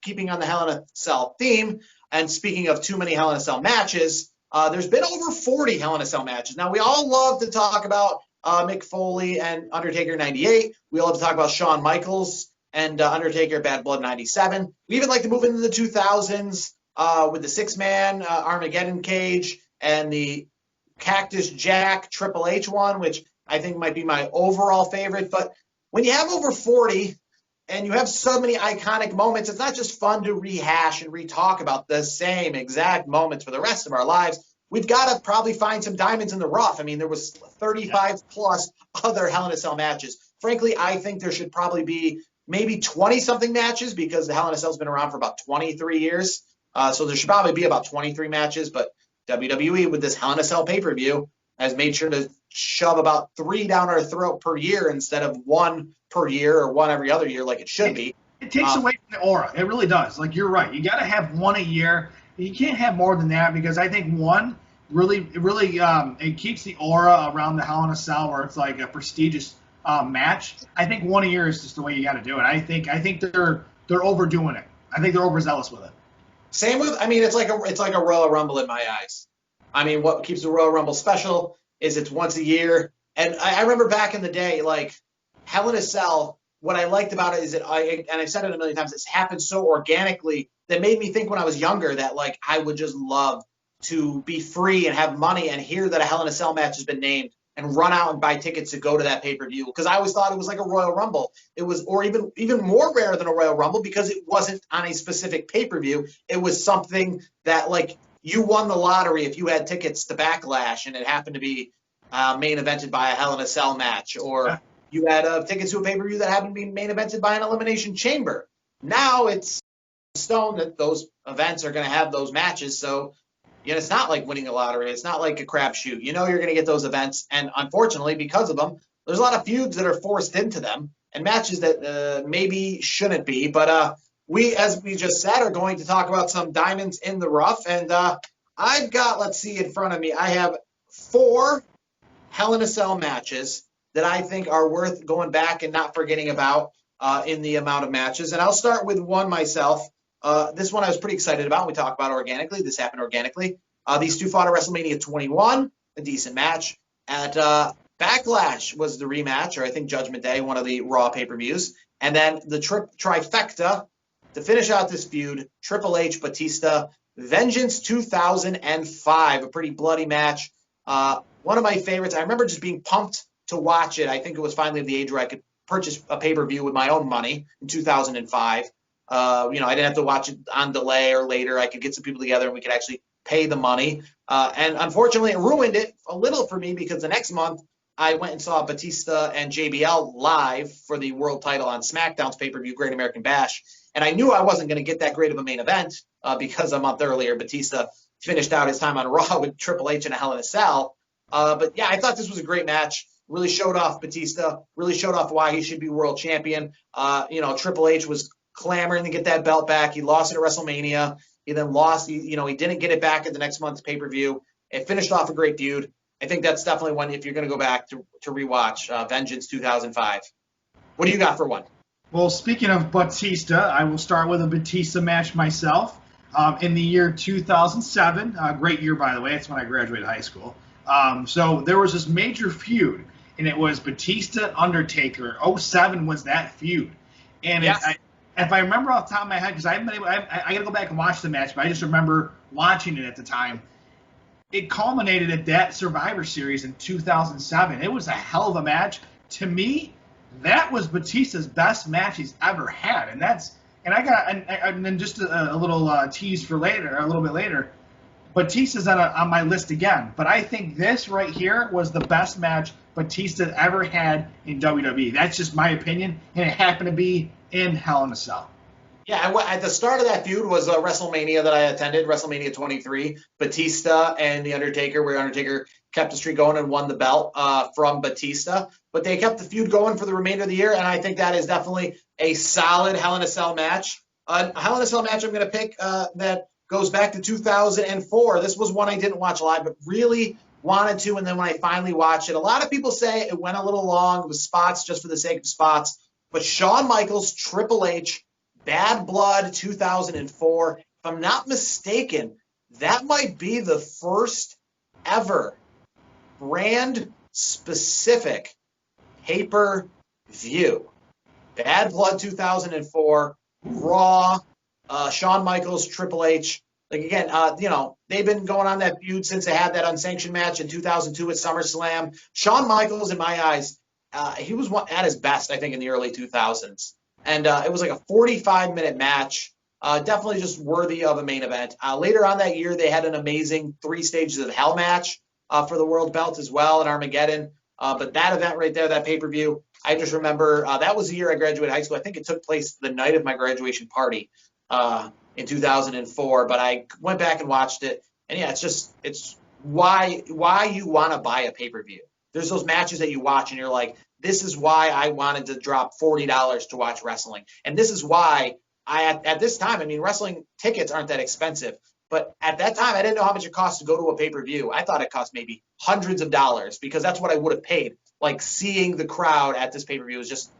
keeping on the Hell in a Cell theme, and speaking of too many Hell in a Cell matches, there's been over 40 Hell in a Cell matches. Now, we all love to talk about Mick Foley and Undertaker 98. We love to talk about Shawn Michaels and Undertaker Bad Blood 97. We even like to move into the 2000s with the six-man Armageddon cage and the Cactus Jack Triple H one, which I think might be my overall favorite. But when you have over 40 and you have so many iconic moments, it's not just fun to rehash and re-talk about the same exact moments for the rest of our lives. We've got to probably find some diamonds in the rough. I mean, there was 35 plus other Hell in a Cell matches. Frankly, I think there should probably be maybe 20-something matches because the Hell in a Cell's been around for about 23 years. So there should probably be about 23 matches. But WWE, with this Hell in a Cell pay-per-view, has made sure to shove about 3 down our throat per year instead of 1 per year or 1 every other year like it should be. It takes away from the aura. It really does. Like, you're right. You got to have 1 a year. You can't have more than that because I think 1 really it keeps the aura around the Hell in a Cell where it's like a prestigious match. I think 1 a year is just the way you got to do it. I think they're overdoing it. I think they're overzealous with it. Same with, I mean, it's like a Royal Rumble in my eyes. I mean, what keeps the Royal Rumble special is it's once a year. And I remember back in the day, like Hell in a Cell, what I liked about it is that and I've said it a million times, it's happened so organically that made me think when I was younger that like I would just love to be free and have money and hear that a Hell in a Cell match has been named and run out and buy tickets to go to that pay-per-view. Because I always thought it was like a Royal Rumble. It was, or even more rare than a Royal Rumble because it wasn't on a specific pay-per-view. It was something that like you won the lottery if you had tickets to Backlash and it happened to be main evented by a Hell in a Cell match, or you had tickets to a pay-per-view that happened to be main evented by an Elimination Chamber. Now it's stone that those events are going to have those matches. So, you know, it's not like winning a lottery. It's not like a crapshoot. You know you're going to get those events. And unfortunately, because of them, there's a lot of feuds that are forced into them and matches that maybe shouldn't be. But we, as we just said, are going to talk about some diamonds in the rough. And I've got, let's see, in front of me, I have 4 Hell in a Cell matches that I think are worth going back and not forgetting about in the amount of matches. And I'll start with one myself. This one I was pretty excited about. We talked about organically. This happened organically. These two fought at WrestleMania 21, a decent match. At Backlash was the rematch, or I think Judgment Day, one of the Raw pay-per-views. And then the trifecta to finish out this feud, Triple H, Batista, Vengeance 2005, a pretty bloody match. One of my favorites. I remember just being pumped to watch it. I think it was finally the age where I could purchase a pay-per-view with my own money in 2005. I didn't have to watch it on delay or later. I could get some people together and we could actually pay the money. And unfortunately, it ruined it a little for me because the next month I went and saw Batista and JBL live for the world title on SmackDown's pay-per-view, Great American Bash. And I knew I wasn't going to get that great of a main event because a month earlier, Batista finished out his time on Raw with Triple H and a Hell in a Cell. But yeah, I thought this was a great match. Really showed off Batista, really showed off why he should be world champion. Triple H was clamoring to get that belt back. He lost it at WrestleMania. He then lost. He didn't get it back at the next month's pay-per-view. It finished off a great feud. I think that's definitely one if you're going to go back to rewatch Vengeance 2005. What do you got for one? Well, speaking of Batista, I will start with a Batista match myself. In the year 2007, great year, by the way. That's when I graduated high school. So there was this major feud, and it was Batista Undertaker. 07 was that feud. And yes. If I remember off the top of my head, because I got to go back and watch the match, but I just remember watching it at the time. It culminated at that Survivor Series in 2007. It was a hell of a match. To me, that was Batista's best match he's ever had. And then just a little tease for later, a little bit later, Batista's on my list again. But I think this right here was the best match Batista ever had in WWE. That's just my opinion, and it happened to be in Hell in a Cell. Yeah, at the start of that feud was WrestleMania that I attended, WrestleMania 23. Batista and The Undertaker, where Undertaker kept the streak going and won the belt from Batista. But they kept the feud going for the remainder of the year, and I think that is definitely a solid Hell in a Cell match. A Hell in a Cell match I'm going to pick that goes back to 2004. This was one I didn't watch live, but really wanted to, and then when I finally watched it, a lot of people say it went a little long. It was spots just for the sake of spots. But Shawn Michaels, Triple H, Bad Blood 2004. If I'm not mistaken, that might be the first ever brand specific pay-per-view. Bad Blood 2004, Raw, Shawn Michaels, Triple H. Like again, they've been going on that feud since they had that unsanctioned match in 2002 at SummerSlam. Shawn Michaels, in my eyes, he was at his best, I think, in the early 2000s. And it was like a 45-minute match. Definitely just worthy of a main event. Later on that year, they had an amazing 3 stages of hell match for the world belt as well at Armageddon. But that event right there, that pay-per-view, I just remember that was the year I graduated high school. I think it took place the night of my graduation party in 2004. But I went back and watched it. And yeah, it's why you want to buy a pay-per-view. There's those matches that you watch and you're like, this is why I wanted to drop $40 to watch wrestling. And this is why at this time, I mean, wrestling tickets aren't that expensive. But at that time, I didn't know how much it cost to go to a pay-per-view. I thought it cost maybe hundreds of dollars because that's what I would have paid. Like seeing the crowd at this pay-per-view was just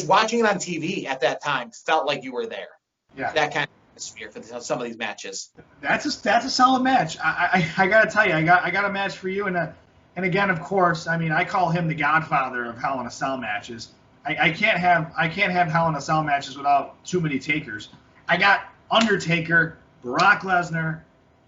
watching it on TV at that time felt like you were there. Yeah. That kind of atmosphere for some of these matches. That's a solid match. I gotta tell you, I got a match for you, and again, of course, I mean, I call him the godfather of Hell in a Cell matches. I can't have Hell in a Cell matches without too many takers. I got Undertaker, Brock Lesnar,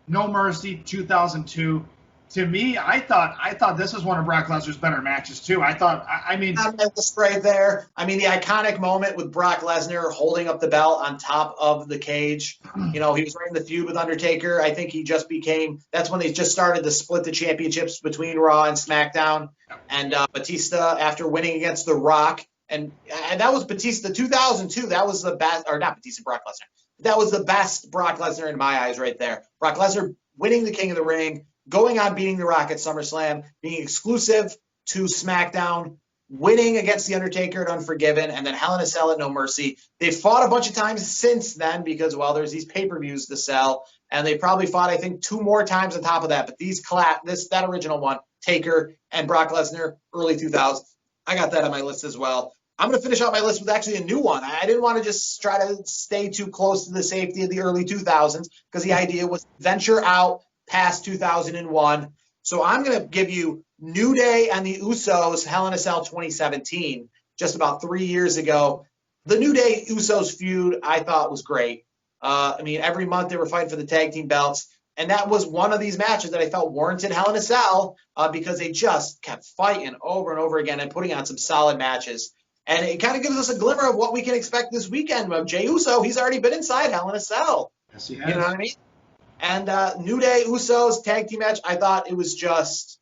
No Mercy, 2002. To me, I thought this was one of Brock Lesnar's better matches too. I mean, that's right there. I mean, the iconic moment with Brock Lesnar holding up the belt on top of the cage. You know, he was right in the feud with Undertaker. I think he just became. That's when they just started to split the championships between Raw and SmackDown. And Batista, after winning against The Rock, and that was Batista 2002. That was the best, or not Batista, Brock Lesnar. That was the best Brock Lesnar in my eyes right there. Brock Lesnar winning the King of the Ring, going on beating The Rock at SummerSlam, being exclusive to SmackDown, winning against The Undertaker at Unforgiven, and then Hell in a Cell at No Mercy. They've fought a bunch of times since then because, well, there's these pay-per-views to sell, and they probably fought, I think, 2 more times on top of that. But that original one, Taker and Brock Lesnar, early 2000s, I got that on my list as well. I'm going to finish out my list with actually a new one. I didn't want to just try to stay too close to the safety of the early 2000s because the idea was venture out past 2001. So I'm going to give you New Day and the Usos, Hell in a Cell 2017, just about 3 years ago. The New Day Usos feud I thought was great. I mean, every month they were fighting for the tag team belts. And that was one of these matches that I felt warranted Hell in a Cell because they just kept fighting over and over again and putting on some solid matches. And it kind of gives us a glimmer of what we can expect this weekend. Jey Uso, he's already been inside Hell in a Cell. Yes, he has. You know what I mean? And New Day, Usos, tag team match, I thought it was just,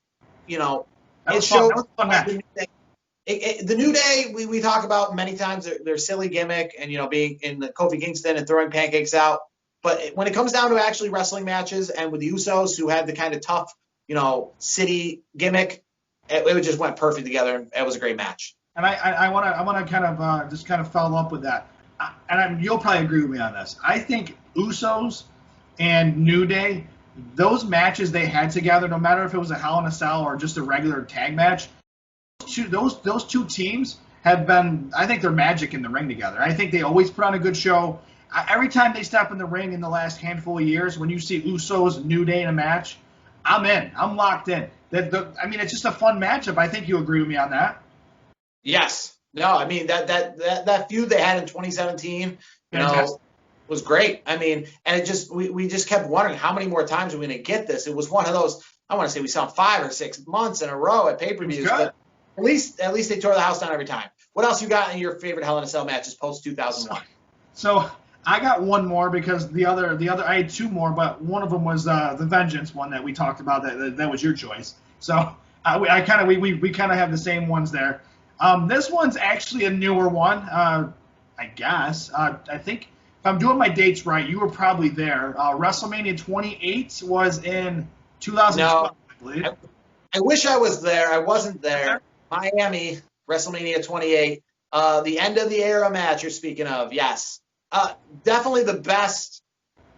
it showed the New Day, we talk about many times their silly gimmick and, being in the Kofi Kingston and throwing pancakes out. But when it comes down to actually wrestling matches and with the Usos who had the kind of tough, city gimmick, it just went perfect together. And it was a great match. And I want to kind of just kind of follow up with that. You'll probably agree with me on this. I think Usos and New Day, those matches they had together, no matter if it was a Hell in a Cell or just a regular tag match, those two teams have been, I think they're magic in the ring together. I think they always put on a good show. Every time they step in the ring in the last handful of years, when you see Usos and New Day in a match, I'm in. I'm locked in. It's just a fun matchup. I think you agree with me on that. Yes. No, I mean, that feud they had in 2017, was great. I mean, and it just we just kept wondering how many more times are we going to get this. It was one of those, I want to say we saw 5 or 6 months in a row at pay-per-views. But at least they tore the house down every time. What else you got in your favorite Hell in a Cell matches post 2001? So I got one more because the other I had 2 more, but one of them was the Vengeance one that we talked about. That was your choice. So we kind of have the same ones there. This one's actually a newer one, I guess. I think if I'm doing my dates right, you were probably there. WrestleMania 28 was in 2012, no, I believe. I wish I was there. I wasn't there. Miami, WrestleMania 28. The end of the era match you're speaking of, yes. Definitely the best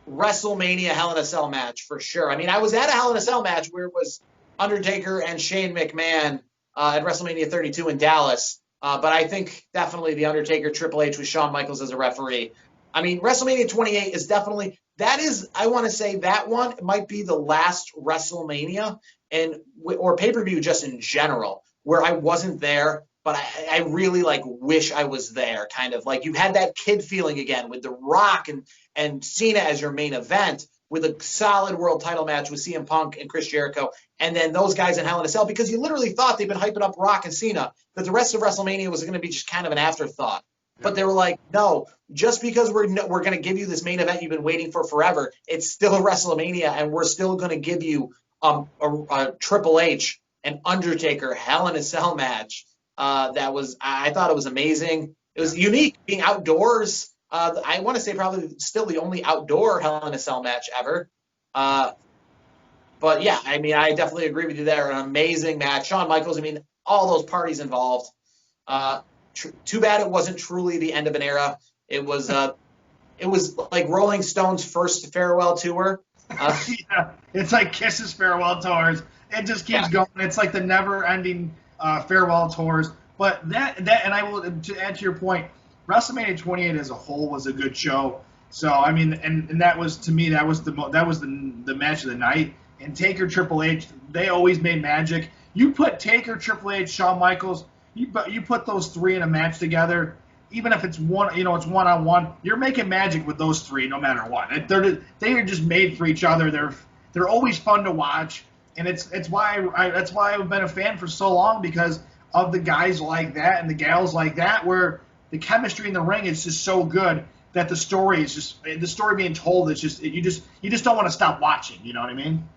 WrestleMania Hell in a Cell match for sure. I mean, I was at a Hell in a Cell match where it was Undertaker and Shane McMahon at WrestleMania 32 in Dallas. But I think definitely the Undertaker Triple H with Shawn Michaels as a referee. I mean, WrestleMania 28 is definitely that is. I want to say that one might be the last WrestleMania or pay-per-view just in general where I wasn't there, but I really like wish I was there. Kind of like you had that kid feeling again with The Rock and Cena as your main event, with a solid world title match with CM Punk and Chris Jericho, and then those guys in Hell in a Cell, because you literally thought they've been hyping up Rock and Cena, that the rest of WrestleMania was going to be just kind of an afterthought. But they were like, no, just because we're going to give you this main event you've been waiting for forever, it's still a WrestleMania, and we're still going to give you a Triple H and Undertaker Hell in a Cell match. I thought it was amazing. It was unique being outdoors. I want to say probably still the only outdoor Hell in a Cell match ever. But yeah, I mean, I definitely agree with you there. An amazing match. Shawn Michaels, I mean, all those parties involved. Too bad it wasn't truly the end of an era. It was like Rolling Stone's first farewell tour. Yeah, it's like Kiss's farewell tours. It just keeps going. It's like the never-ending farewell tours. But that, and I will, to add to your point, WrestleMania 28 as a whole was a good show. So I mean, and that was, to me, that was the match of the night. And Taker, Triple H, they always made magic. You put Taker, Triple H, Shawn Michaels, you put those three in a match together, even if it's it's one-on-one, you're making magic with those three no matter what. They are just made for each other. They're always fun to watch, and it's why I've been a fan for so long, because of the guys like that and the gals like that, where the chemistry in the ring is just so good that the story being told is just you just don't want to stop watching. You know what I mean?